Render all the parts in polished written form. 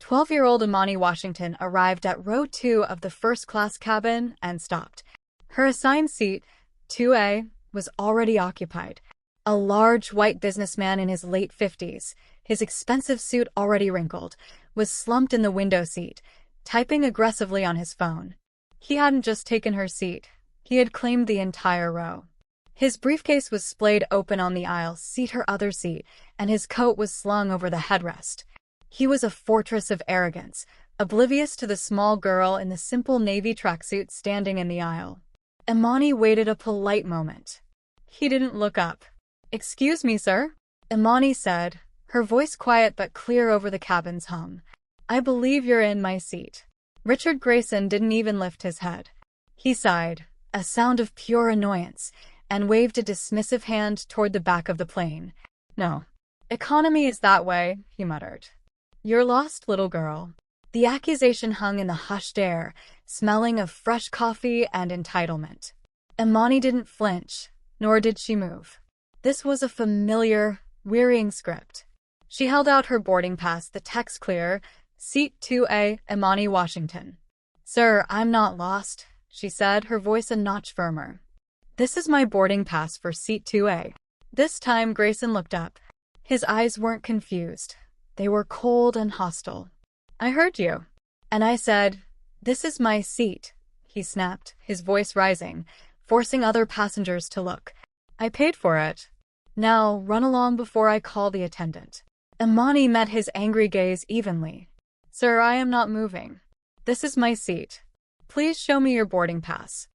12-year-old Imani Washington arrived at row 2 of the first-class cabin and stopped. Her assigned seat, 2A, was already occupied. A large white businessman in his late 50s, his expensive suit already wrinkled, was slumped in the window seat, typing aggressively on his phone. He hadn't just taken her seat, he had claimed the entire row. His briefcase was splayed open on the aisle seat her other seat, and his coat was slung over the headrest. He was a fortress of arrogance, oblivious to the small girl in the simple navy tracksuit standing in the aisle. Imani waited a polite moment. He didn't look up. "Excuse me, sir," Imani said, her voice quiet but clear over the cabin's hum. "I believe you're in my seat." Richard Grayson didn't even lift his head. He sighed, a sound of pure annoyance, and waved a dismissive hand toward the back of the plane. "No. Economy is that way," he muttered. "You're lost, little girl." The accusation hung in the hushed air, smelling of fresh coffee and entitlement. Imani didn't flinch, nor did she move. This was a familiar, wearying script. She held out her boarding pass, the text clear, "Seat 2A, Imani Washington." "Sir, I'm not lost," she said, her voice a notch firmer. "This is my boarding pass for Seat 2A. This time Grayson looked up. His eyes weren't confused. They were cold and hostile. "I heard you. And I said, 'This is my seat,'" he snapped, his voice rising, forcing other passengers to look. "I paid for it. Now, run along before I call the attendant." Imani met his angry gaze evenly. "Sir, I am not moving. This is my seat. Please show me your boarding pass."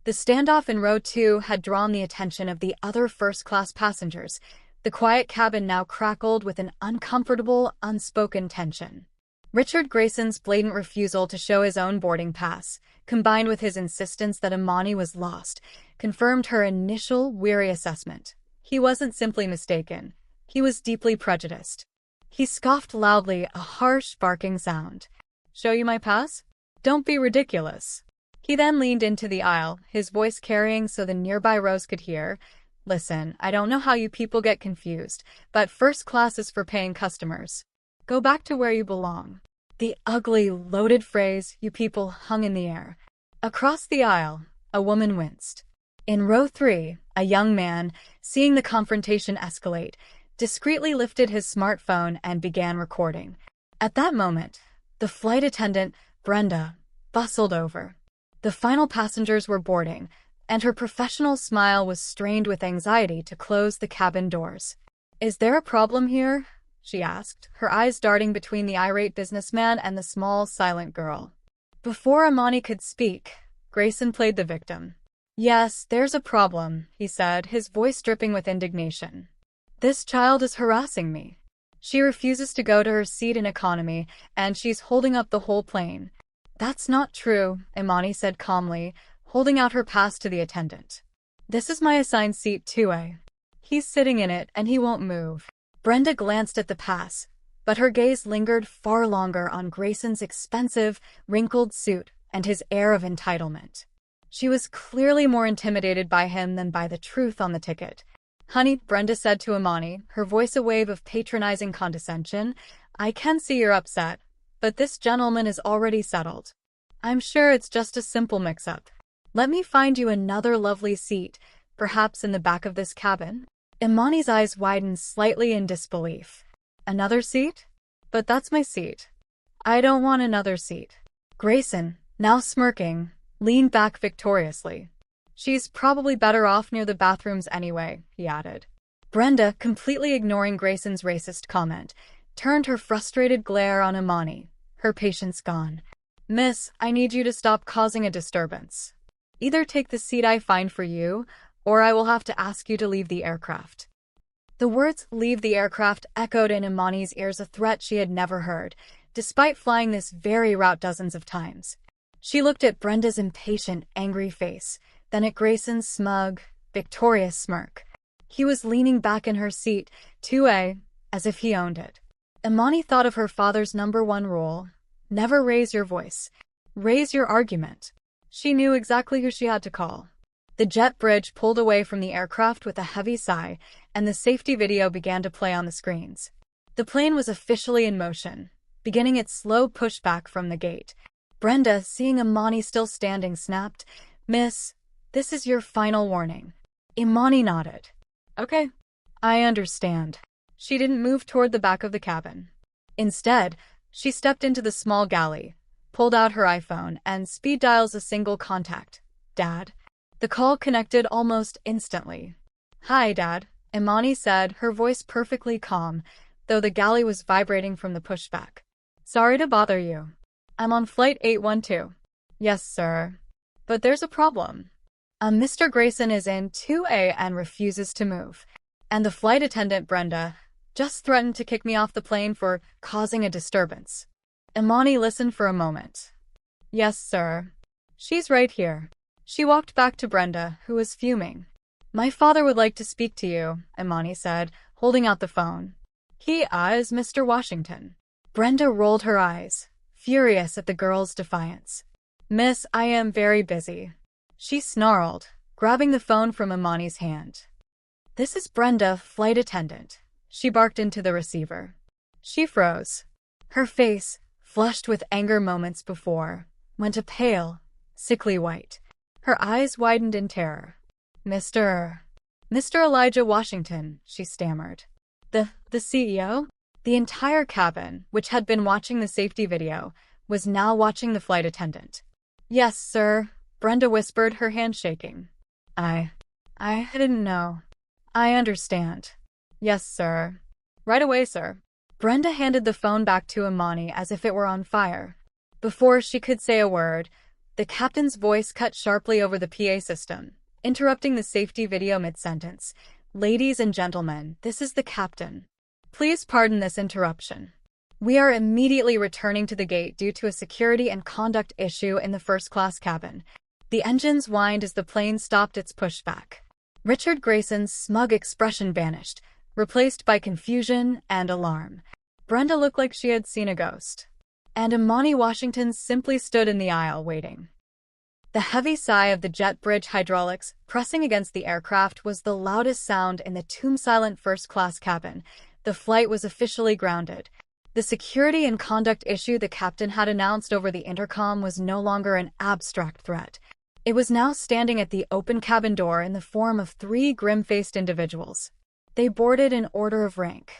The standoff in row 2 had drawn the attention of the other first-class passengers. The quiet cabin now crackled with an uncomfortable, unspoken tension. Richard Grayson's blatant refusal to show his own boarding pass, combined with his insistence that Imani was lost, confirmed her initial, weary assessment. He wasn't simply mistaken. He was deeply prejudiced. He scoffed loudly, a harsh, barking sound. "Show you my pass? Don't be ridiculous." He then leaned into the aisle, his voice carrying so the nearby rows could hear. "Listen, I don't know how you people get confused, but first class is for paying customers. Go back to where you belong." The ugly, loaded phrase, "you people," hung in the air. Across the aisle, a woman winced. In row 3, a young man, seeing the confrontation escalate, discreetly lifted his smartphone and began recording. At that moment, the flight attendant, Brenda, bustled over. The final passengers were boarding, and her professional smile was strained with anxiety to close the cabin doors. "Is there a problem here?" she asked, her eyes darting between the irate businessman and the small, silent girl. Before Imani could speak, Grayson played the victim. "Yes, there's a problem," he said, his voice dripping with indignation. "This child is harassing me. She refuses to go to her seat in economy, and she's holding up the whole plane." "That's not true," Imani said calmly, holding out her pass to the attendant. "This is my assigned seat 2A. He's sitting in it, and he won't move." Brenda glanced at the pass, but her gaze lingered far longer on Grayson's expensive, wrinkled suit and his air of entitlement. She was clearly more intimidated by him than by the truth on the ticket. "Honey," Brenda said to Imani, her voice a wave of patronizing condescension, "I can see you're upset, but this gentleman is already settled. I'm sure it's just a simple mix-up. Let me find you another lovely seat, perhaps in the back of this cabin." Imani's eyes widened slightly in disbelief. "Another seat? But that's my seat. I don't want another seat." Grayson, now smirking, leaned back victoriously. "She's probably better off near the bathrooms anyway," he added. Brenda, completely ignoring Grayson's racist comment, turned her frustrated glare on Imani, her patience gone. "Miss, I need you to stop causing a disturbance. Either take the seat I find for you, or I will have to ask you to leave the aircraft." The words "leave the aircraft" echoed in Imani's ears, a threat she had never heard, despite flying this very route dozens of times. She looked at Brenda's impatient, angry face, then at Grayson's smug, victorious smirk. He was leaning back in her seat, 2A, as if he owned it. Imani thought of her father's #1 rule: never raise your voice. Raise your argument. She knew exactly who she had to call. The jet bridge pulled away from the aircraft with a heavy sigh, and the safety video began to play on the screens. The plane was officially in motion. beginning its slow pushback from the gate. Brenda, seeing Imani still standing, snapped, "Miss, this is your final warning." Imani nodded. "Okay, I understand." She didn't move toward the back of the cabin. Instead, she stepped into the small galley, pulled out her iPhone, and speed dials a single contact. "Dad." The call connected almost instantly. "Hi, Dad," Imani said, her voice perfectly calm, though the galley was vibrating from the pushback. "Sorry to bother you. I'm on flight 812. "Yes, sir. But there's a problem. Mr. Grayson is in 2A and refuses to move. And the flight attendant, Brenda, just threatened to kick me off the plane for causing a disturbance." Imani listened for a moment. "Yes, sir. She's right here." She walked back to Brenda, who was fuming. "My father would like to speak to you," Imani said, holding out the phone. "He is Mr. Washington." Brenda rolled her eyes, furious at the girl's defiance. "Miss, I am very busy," she snarled, grabbing the phone from Imani's hand. "This is Brenda, flight attendant," she barked into the receiver. She froze. Her face, flushed with anger moments before, went a pale, sickly white. Her eyes widened in terror. Mr. Elijah Washington," she stammered. The CEO?" The entire cabin, which had been watching the safety video, was now watching the flight attendant. "Yes, sir," Brenda whispered, her hand shaking. I didn't know." "I understand." "Yes, sir." "Right away, sir." Brenda handed the phone back to Imani as if it were on fire. Before she could say a word, the captain's voice cut sharply over the PA system, interrupting the safety video mid-sentence. "Ladies and gentlemen, this is the captain. Please pardon this interruption. We are immediately returning to the gate due to a security and conduct issue in the first-class cabin." The engines whined as the plane stopped its pushback. Richard Grayson's smug expression vanished, replaced by confusion and alarm. Brenda looked like she had seen a ghost. And Imani Washington simply stood in the aisle waiting. The heavy sigh of the jet bridge hydraulics pressing against the aircraft was the loudest sound in the tomb-silent first-class cabin. The flight was officially grounded. The security and conduct issue the captain had announced over the intercom was no longer an abstract threat. It was now standing at the open cabin door in the form of 3 grim-faced individuals. They boarded in order of rank.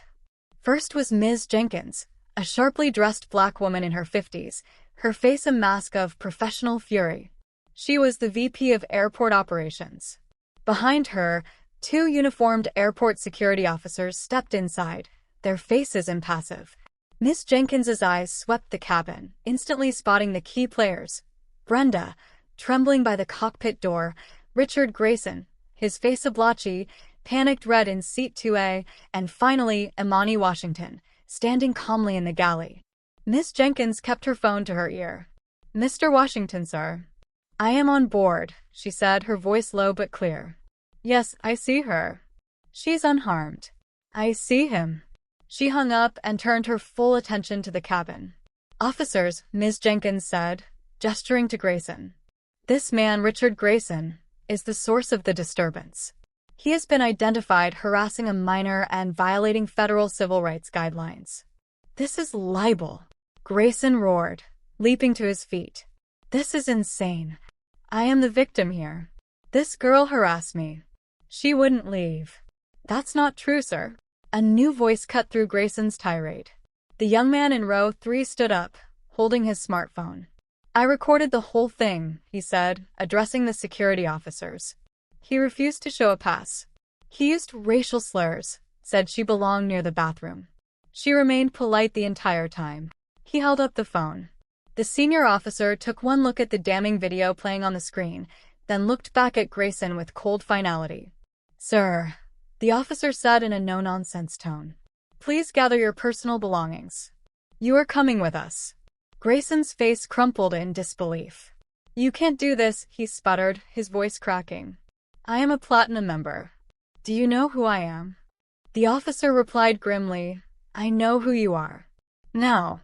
First was Ms. Jenkins, a sharply dressed black woman in her 50s, her face a mask of professional fury. She was the VP of Airport Operations. Behind her, 2 uniformed airport security officers stepped inside, their faces impassive. Ms. Jenkins's eyes swept the cabin, instantly spotting the key players. Brenda, trembling by the cockpit door, Richard Grayson, his face a blotchy, panicked red in seat 2A, and finally Imani Washington, standing calmly in the galley. Miss Jenkins kept her phone to her ear. "Mr. Washington, sir." "I am on board," she said, her voice low but clear. "Yes, I see her. She's unharmed." "I see him." She hung up and turned her full attention to the cabin. "Officers," Ms. Jenkins said, gesturing to Grayson. "This man, Richard Grayson, is the source of the disturbance. He has been identified harassing a minor and violating federal civil rights guidelines." "This is libel," Grayson roared, leaping to his feet. "This is insane. I am the victim here. This girl harassed me. She wouldn't leave." "That's not true, sir." A new voice cut through Grayson's tirade. The young man in row 3 stood up, holding his smartphone. "I recorded the whole thing," he said, addressing the security officers. "He refused to show a pass. He used racial slurs, said she belonged near the bathroom. She remained polite the entire time." He held up the phone. The senior officer took one look at the damning video playing on the screen, then looked back at Grayson with cold finality. "Sir," the officer said in a no-nonsense tone, "please gather your personal belongings. You are coming with us." Grayson's face crumpled in disbelief. "You can't do this," he sputtered, his voice cracking. "I am a platinum member. Do you know who I am?" The officer replied grimly, "I know who you are. Now."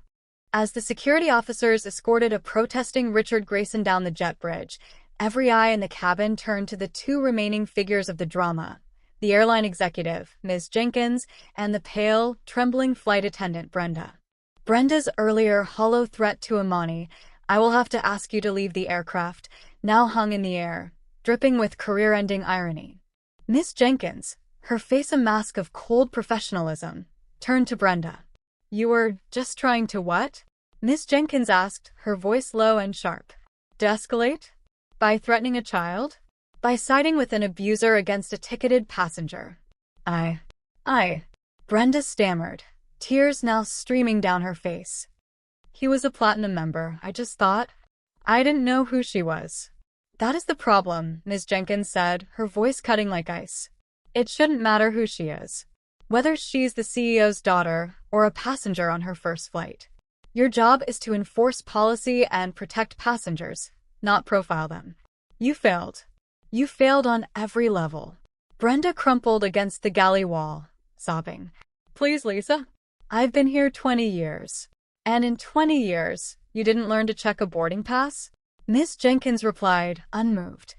As the security officers escorted a protesting Richard Grayson down the jet bridge, every eye in the cabin turned to the 2 remaining figures of the drama, the airline executive, Ms. Jenkins, and the pale, trembling flight attendant, Brenda. Brenda's earlier hollow threat to Imani, "I will have to ask you to leave the aircraft," now hung in the air, dripping with career-ending irony. Miss Jenkins, her face a mask of cold professionalism, turned to Brenda. "You were just trying to what?" Miss Jenkins asked, her voice low and sharp. "De-escalate? By threatening a child? By siding with an abuser against a ticketed passenger?" I. Brenda stammered, tears now streaming down her face. "He was a platinum member. I just thought. I didn't know who she was." "That is the problem," Ms. Jenkins said, her voice cutting like ice. "It shouldn't matter who she is. Whether she's the CEO's daughter or a passenger on her first flight. Your job is to enforce policy and protect passengers, not profile them. You failed. You failed on every level." Brenda crumpled against the galley wall, sobbing. "Please, Lisa. I've been here 20 years. And in 20 years, you didn't learn to check a boarding pass?" Miss Jenkins replied, unmoved.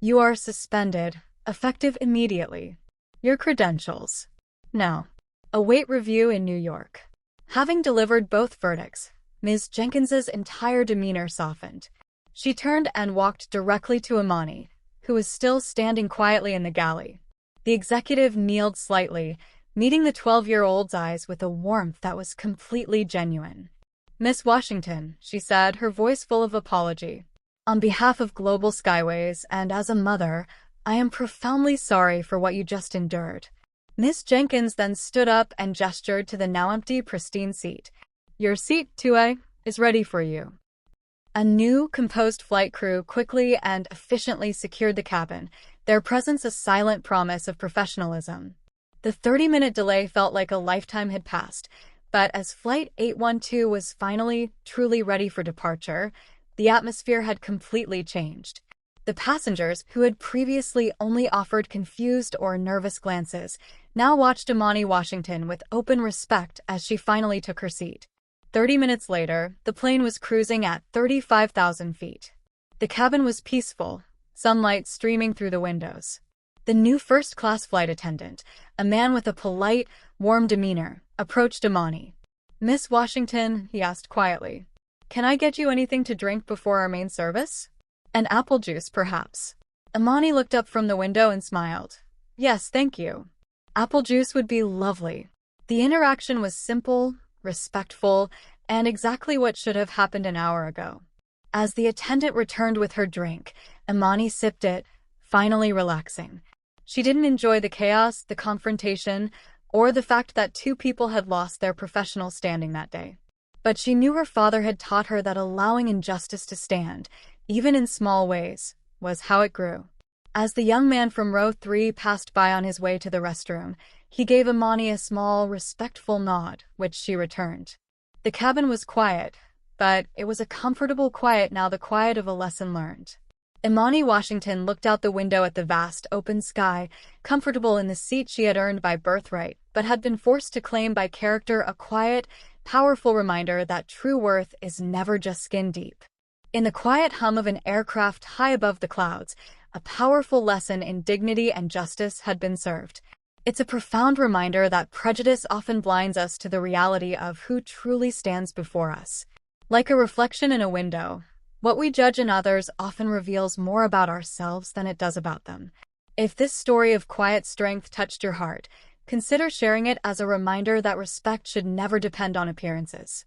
"You are suspended, effective immediately. Your credentials. Now, await review in New York." Having delivered both verdicts, Ms. Jenkins's entire demeanor softened. She turned and walked directly to Imani, who was still standing quietly in the galley. The executive kneeled slightly, meeting the 12-year-old's eyes with a warmth that was completely genuine. "Miss Washington," she said, her voice full of apology. "On behalf of Global Skyways and as a mother, I am profoundly sorry for what you just endured." Miss Jenkins then stood up and gestured to the now empty, pristine seat. "Your seat, 2A, is ready for you." A new, composed flight crew quickly and efficiently secured the cabin, their presence a silent promise of professionalism. The 30-minute delay felt like a lifetime had passed, but as Flight 812 was finally, truly ready for departure, the atmosphere had completely changed. The passengers, who had previously only offered confused or nervous glances, now watched Imani Washington with open respect as she finally took her seat. 30 minutes later, the plane was cruising at 35,000 feet. The cabin was peaceful, sunlight streaming through the windows. The new first-class flight attendant, a man with a polite, warm demeanor, approached Imani. "Miss Washington," he asked quietly, "can I get you anything to drink before our main service? An apple juice, perhaps?" Imani looked up from the window and smiled. "Yes, thank you. Apple juice would be lovely." The interaction was simple, respectful, and exactly what should have happened an hour ago. As the attendant returned with her drink, Imani sipped it, finally relaxing. She didn't enjoy the chaos, the confrontation, or the fact that two people had lost their professional standing that day. But she knew her father had taught her that allowing injustice to stand, even in small ways, was how it grew. As the young man from row 3 passed by on his way to the restroom, he gave Imani a small, respectful nod, which she returned. The cabin was quiet, but it was a comfortable quiet now, the quiet of a lesson learned. Imani Washington looked out the window at the vast, open sky, comfortable in the seat she had earned by birthright, but had been forced to claim by character, a quiet, powerful reminder that true worth is never just skin deep. In the quiet hum of an aircraft high above the clouds, a powerful lesson in dignity and justice had been served. It's a profound reminder that prejudice often blinds us to the reality of who truly stands before us. Like a reflection in a window, what we judge in others often reveals more about ourselves than it does about them. If this story of quiet strength touched your heart, consider sharing it as a reminder that respect should never depend on appearances.